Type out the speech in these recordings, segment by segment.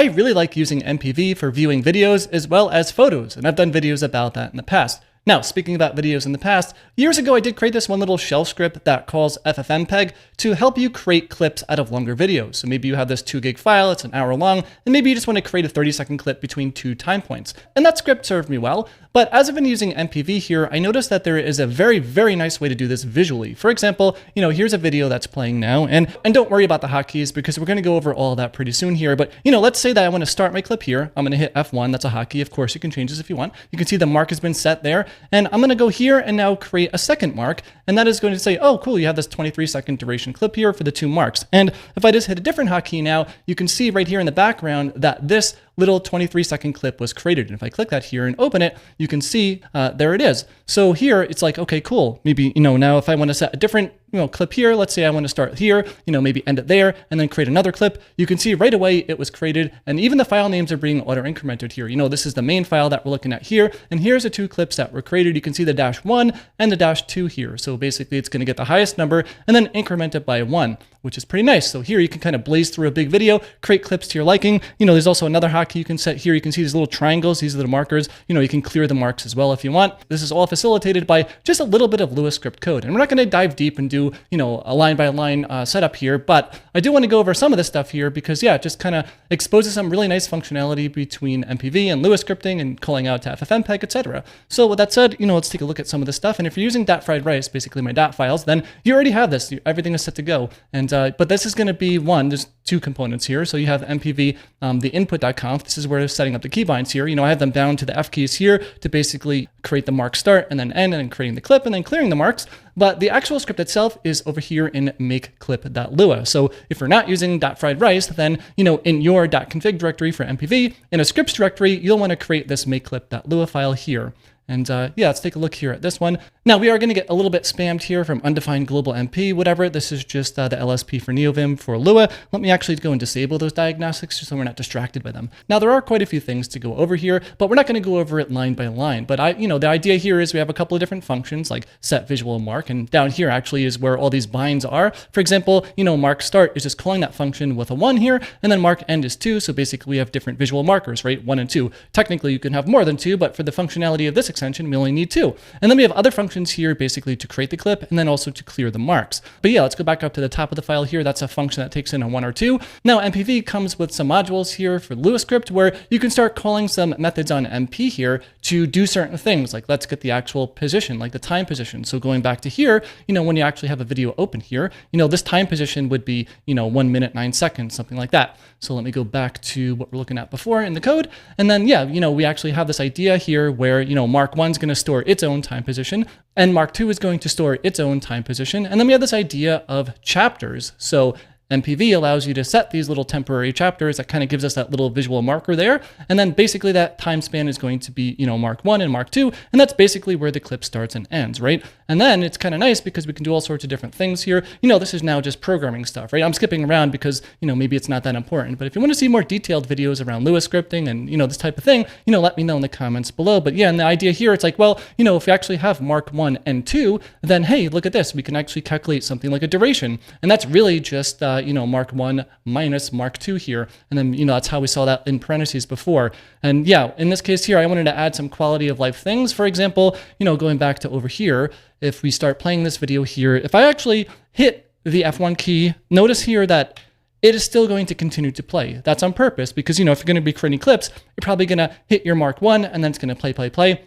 I really like using MPV for viewing videos as well as photos, and I've done videos about that in the past. Now, speaking about videos in the past, years ago I did create this one little shell script that calls FFmpeg to help you create clips out of longer videos. So maybe you have this 2 gig file, it's an hour long, and maybe you just want to create a 30-second clip between 2 time points. And that script served me well, but as I've been using MPV here, I noticed that there is a very, very nice way to do this visually. For example, here's a video that's playing now, and don't worry about the hotkeys because we're going to go over all of that pretty soon here, but let's say that I want to start my clip here. I'm going to hit F1, that's a hotkey. Of course, you can change this if you want. You can see the mark has been set there. And I'm going to go here and now create a second mark. And that is going to say, oh, cool, you have this 23-second duration clip here for the 2 marks. And if I just hit a different hotkey now, you can see right here in the background that this little 23-second clip was created. And if I click that here and open it, you can see there it is. So here it's like, okay, cool. Maybe, now if I want to set a different clip here, let's say I want to start here, maybe end it there and then create another clip. You can see right away it was created, and even the file names are being auto-incremented here. This is the main file that we're looking at here, and here's the 2 clips that were created. You can see the -1 and the -2 here. So basically it's going to get the highest number and then increment it by 1, which is pretty nice. So here you can kind of blaze through a big video, create clips to your liking. There's also another hotkey you can set here. You can see these little triangles. These are the markers. You can clear the marks as well if you want. This is all facilitated by just a little bit of Lua script code. And we're not going to dive deep and do, a line by line setup here, but I do want to go over some of this stuff here because yeah, it just kind of exposes some really nice functionality between MPV and Lua scripting and calling out to FFmpeg, etc. So with that said, let's take a look at some of this stuff. And if you're using .fried rice, basically my dot files, then you already have this. Everything is set to go. And but this is going to be there's 2 components here. So you have MPV, the input.conf. This is where it's setting up the keybinds here. I have them bound to the F keys here to basically create the mark start and then end and then creating the clip and then clearing the marks. But the actual script itself is over here in makeclip.lua. So if you're not using .fried rice, then, in your .config directory for MPV, in a scripts directory, you'll want to create this makeclip.lua file here. And yeah, let's take a look here at this one. Now we are going to get a little bit spammed here from undefined global MP, whatever. This is just the LSP for NeoVim for Lua. Let me actually go and disable those diagnostics just so we're not distracted by them. Now there are quite a few things to go over here, but we're not going to go over it line by line. But the idea here is we have a couple of different functions like set visual mark, and down here actually is where all these binds are. For example, mark start is just calling that function with a 1 here, and then mark end is 2. So basically we have different visual markers, right? 1 and 2. Technically you can have more than 2, but for the functionality of this extension, we only need 2. And then we have other functions here basically to create the clip and then also to clear the marks. But yeah, let's go back up to the top of the file here. That's a function that takes in a 1 or 2. Now MPV comes with some modules here for Lua script where you can start calling some methods on MP here to do certain things. Like let's get the actual position, like the time position. So going back to here, when you actually have a video open here, this time position would be, 1 minute, 9 seconds, something like that. So let me go back to what we're looking at before in the code. And then, yeah, we actually have this idea here where, mark 1's going to store its own time position and mark 2 is going to store its own time position. And then we have this idea of chapters. So MPV allows you to set these little temporary chapters that kind of gives us that little visual marker there. And then basically that time span is going to be, mark 1 and mark 2. And that's basically where the clip starts and ends, right? And then it's kind of nice because we can do all sorts of different things here. This is now just programming stuff, right? I'm skipping around because, maybe it's not that important. But if you want to see more detailed videos around Lua scripting and, this type of thing, let me know in the comments below. But yeah, and the idea here, it's like, well, if we actually have mark 1 and 2, then hey, look at this. We can actually calculate something like a duration. And that's really just, mark 1 minus mark 2 here. And then, that's how we saw that in parentheses before. And yeah, in this case here, I wanted to add some quality of life things. For example, going back to over here, if we start playing this video here, if I actually hit the F1 key, notice here that it is still going to continue to play. That's on purpose because, if you're going to be creating clips, you're probably going to hit your mark 1 and then it's going to play.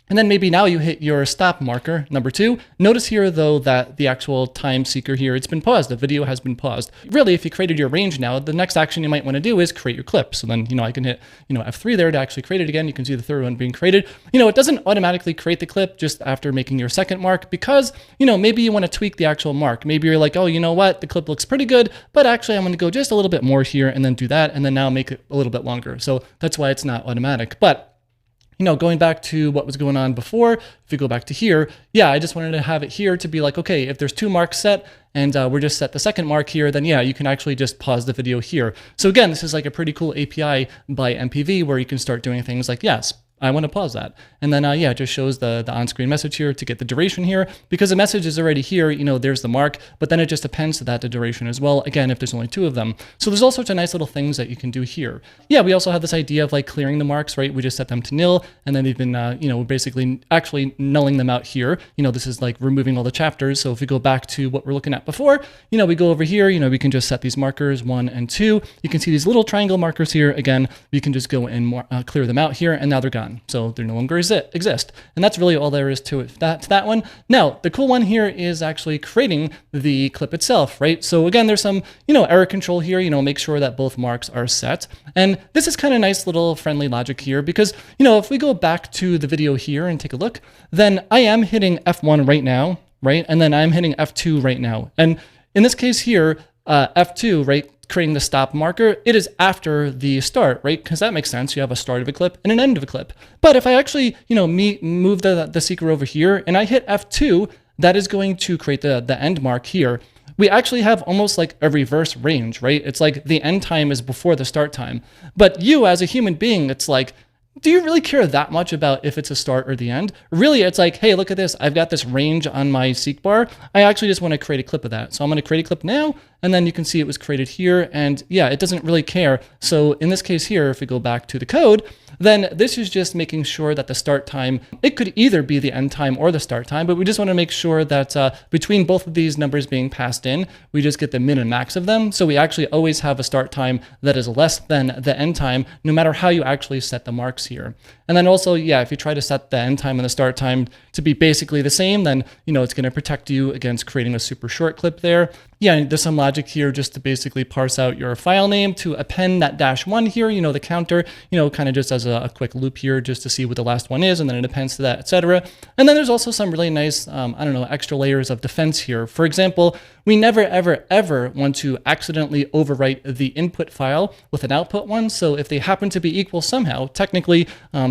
And then maybe now you hit your stop marker, number 2. Notice here though that the actual time seeker here, it's been paused. The video has been paused. Really, if you created your range now, the next action you might want to do is create your clip. So then, I can hit, F3 there to actually create it again. You can see the third one being created. It doesn't automatically create the clip just after making your second mark because, maybe you want to tweak the actual mark. Maybe you're like, oh, you know what? The clip looks pretty good, but actually I'm going to go just a little bit more here and then do that. And then now make it a little bit longer. So that's why it's not automatic. But going back to what was going on before, if we go back to here, yeah, I just wanted to have it here to be like, okay, if there's 2 marks set and we're just set the second mark here, then yeah, you can actually just pause the video here. So again, this is like a pretty cool API by MPV where you can start doing things like, yes, I want to pause that. And then, yeah, it just shows the on-screen message here to get the duration here. Because the message is already here, there's the mark, but then it just appends to that the duration as well, again, if there's only 2 of them. So there's all sorts of nice little things that you can do here. Yeah, we also have this idea of like clearing the marks, right? We just set them to nil, and then they've been, we're basically actually nulling them out here. This is like removing all the chapters. So if we go back to what we're looking at before, we go over here, we can just set these markers 1 and 2. You can see these little triangle markers here. Again, we can just go and clear them out here, and now they're gone. So they no longer exist. And that's really all there is to it, to that one. Now, the cool one here is actually creating the clip itself, right? So again, there's some, error control here, make sure that both marks are set. And this is kind of nice little friendly logic here because, if we go back to the video here and take a look, then I am hitting F1 right now, right? And then I'm hitting F2 right now. And in this case here, F2, right? Creating the stop marker, it is after the start, right? Because that makes sense. You have a start of a clip and an end of a clip. But if I actually, move the seeker over here and I hit F2, that is going to create the end mark here. We actually have almost like a reverse range, right? It's like the end time is before the start time. But you as a human being, it's like, do you really care that much about if it's a start or the end? Really, it's like, hey, look at this. I've got this range on my seek bar. I actually just want to create a clip of that. So I'm going to create a clip now, and then you can see it was created here. And yeah, it doesn't really care. So in this case here, if we go back to the code, then this is just making sure that the start time, it could either be the end time or the start time, but we just want to make sure that between both of these numbers being passed in, we just get the min and max of them. So we actually always have a start time that is less than the end time, no matter how you actually set the marks here. And then also, yeah, if you try to set the end time and the start time to be basically the same, then, it's going to protect you against creating a super short clip there. Yeah, there's some logic here just to basically parse out your file name to append that -1 here, the counter, kind of just as a quick loop here just to see what the last one is, and then it appends to that, etc. And then there's also some really nice, extra layers of defense here. For example, we never, ever, ever want to accidentally overwrite the input file with an output one. So if they happen to be equal somehow, technically,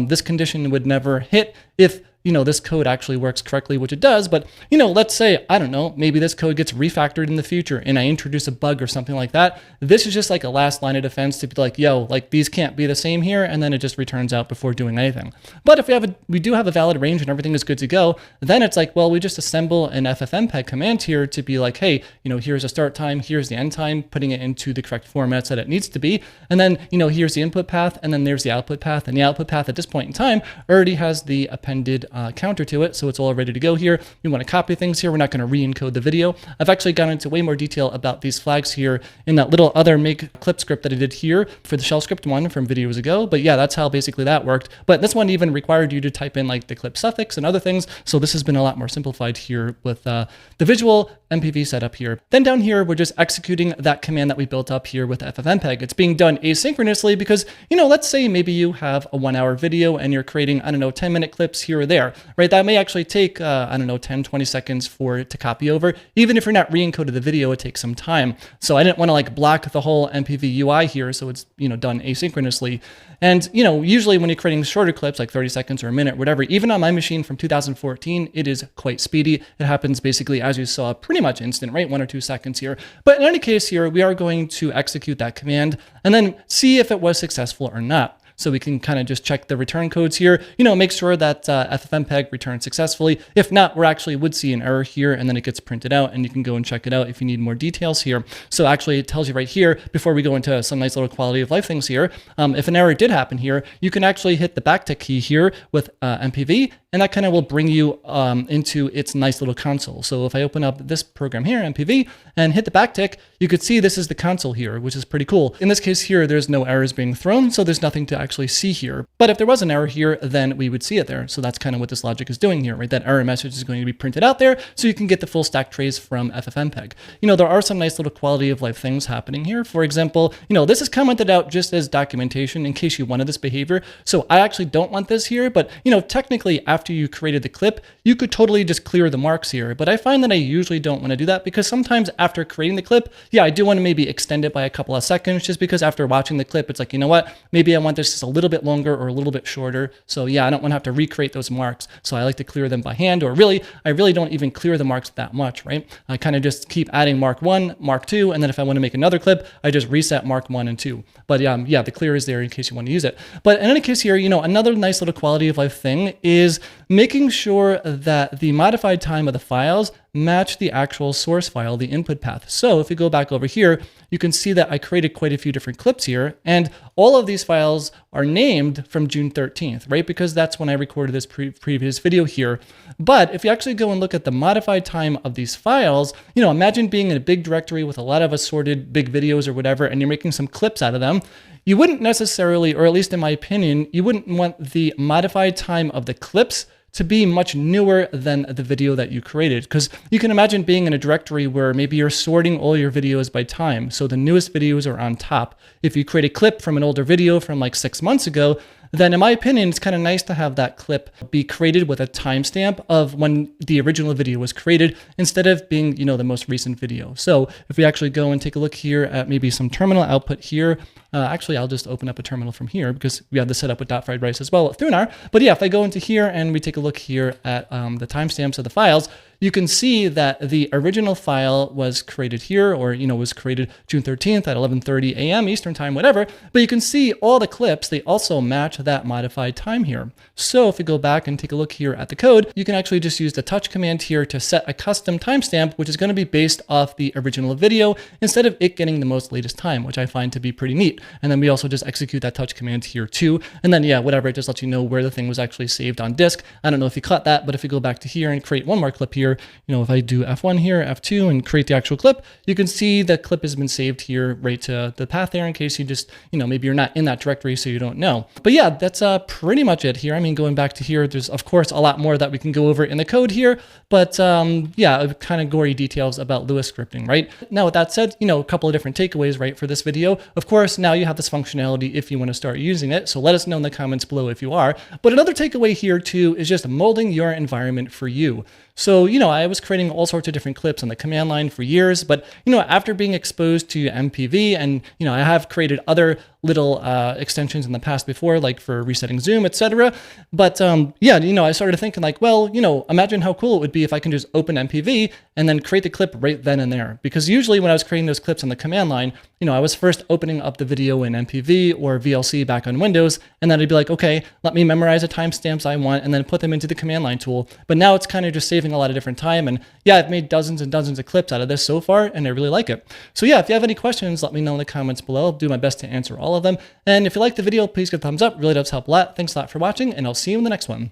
this condition would never hit if this code actually works correctly, which it does. But, let's say, I don't know, maybe this code gets refactored in the future and I introduce a bug or something like that. This is just like a last line of defense to be like, yo, like these can't be the same here. And then it just returns out before doing anything. But if we do have a valid range and everything is good to go, then it's like, well, we just assemble an FFmpeg command here to be like, hey, here's a start time, here's the end time, putting it into the correct formats that it needs to be. And then, here's the input path, and then there's the output path. And the output path at this point in time already has the appended counter to it, so it's all ready to go here. We want to copy things here. We're not going to re-encode the video. I've actually gone into way more detail about these flags here in that little other make clip script that I did here for the shell script one from videos ago. But yeah, that's how basically that worked. But this one even required you to type in like the clip suffix and other things. So this has been a lot more simplified here with the visual MPV setup here. Then down here, we're just executing that command that we built up here with FFmpeg. It's being done asynchronously because, let's say maybe you have a 1-hour video and you're creating, 10-minute clips here or there, right? That may actually take, 10, 20 seconds for it to copy over. Even if you're not re-encoded the video, it takes some time. So I didn't want to like block the whole MPV UI here. So it's, done asynchronously. And, usually when you're creating shorter clips, like 30 seconds or a minute, whatever, even on my machine from 2014, it is quite speedy. It happens basically, as you saw, pretty much instant, right? 1 or 2 seconds here. But in any case here, we are going to execute that command and then see if it was successful or not. So we can kind of just check the return codes here, make sure that FFmpeg returns successfully. If not, we actually would see an error here and then it gets printed out and you can go and check it out if you need more details here. So actually it tells you right here, before we go into some nice little quality of life things here, if an error did happen here, you can actually hit the backtick key here with MPV, and that kind of will bring you into its nice little console. So if I open up this program here, MPV, and hit the backtick, you could see this is the console here, which is pretty cool. In this case here, there's no errors being thrown, so there's nothing to actually see here. But if there was an error here, then we would see it there. So that's kind of what this logic is doing here, right? That error message is going to be printed out there so you can get the full stack trace from FFmpeg. There are some nice little quality of life things happening here. For example, this is commented out just as documentation in case you wanted this behavior. So I actually don't want this here, but technically after you created the clip, you could totally just clear the marks here. But I find that I usually don't want to do that because sometimes after creating the clip, yeah, I do want to maybe extend it by a couple of seconds just because after watching the clip, it's like, what, maybe I want this is a little bit longer or a little bit shorter. So yeah, I don't want to have to recreate those marks. So I like to clear them by hand, or really, I really don't even clear the marks that much, right? I kind of just keep adding mark 1, mark 2, and then if I want to make another clip, I just reset mark 1 and 2. But yeah, the clear is there in case you want to use it. But in any case here, another nice little quality of life thing is making sure that the modified time of the files match the actual source file, the input path. So if we go back over here, you can see that I created quite a few different clips here, and all of these files are named from June 13th, right? Because that's when I recorded this previous video here. But if you actually go and look at the modified time of these files, imagine being in a big directory with a lot of assorted big videos or whatever, and you're making some clips out of them. You wouldn't necessarily, or at least in my opinion, you wouldn't want the modified time of the clips to be much newer than the video that you created. Because you can imagine being in a directory where maybe you're sorting all your videos by time. So the newest videos are on top. If you create a clip from an older video from like 6 months ago, then in my opinion, it's kind of nice to have that clip be created with a timestamp of when the original video was created instead of being, the most recent video. So if we actually go and take a look here at maybe some terminal output here, actually, I'll just open up a terminal from here because we have this set up with .fried rice as well with Thunar. But yeah, if I go into here and we take a look here at the timestamps of the files, you can see that the original file was created here, or, was created June 13th at 11:30 a.m. Eastern time, whatever. But you can see all the clips, they also match that modified time here. So if we go back and take a look here at the code, you can actually just use the touch command here to set a custom timestamp, which is going to be based off the original video instead of it getting the most latest time, which I find to be pretty neat. And then we also just execute that touch command here too. And then yeah, whatever, it just lets you know where the thing was actually saved on disk. I don't know if you caught that, but if you go back to here and create one more clip here, if I do F1 here, F2, and create the actual clip, you can see the clip has been saved here right to the path there in case you just, maybe you're not in that directory so you don't know. But yeah, that's pretty much it here. I mean, going back to here, there's of course a lot more that we can go over in the code here, but yeah, kind of gory details about Lewis scripting, right? Now with that said, a couple of different takeaways, right, for this video. Of course, now you have this functionality if you want to start using it, so let us know in the comments below if you are. But another takeaway here too is just molding your environment for you. So, I was creating all sorts of different clips on the command line for years, but, after being exposed to MPV and, I have created other little extensions in the past before, like for resetting zoom, etc. But yeah, I started thinking like, well, imagine how cool it would be if I can just open MPV and then create the clip right then and there. Because usually when I was creating those clips on the command line, I was first opening up the video in MPV or VLC back on Windows, and then I'd be like, okay, let me memorize the timestamps I want and then put them into the command line tool. But now it's kind of just saving a lot of different time. And yeah, I've made dozens and dozens of clips out of this so far, and I really like it. So yeah, if you have any questions, let me know in the comments below. I'll do my best to answer all of them. And if you like the video, please give a thumbs up. It really does help a lot. Thanks a lot for watching, and I'll see you in the next one.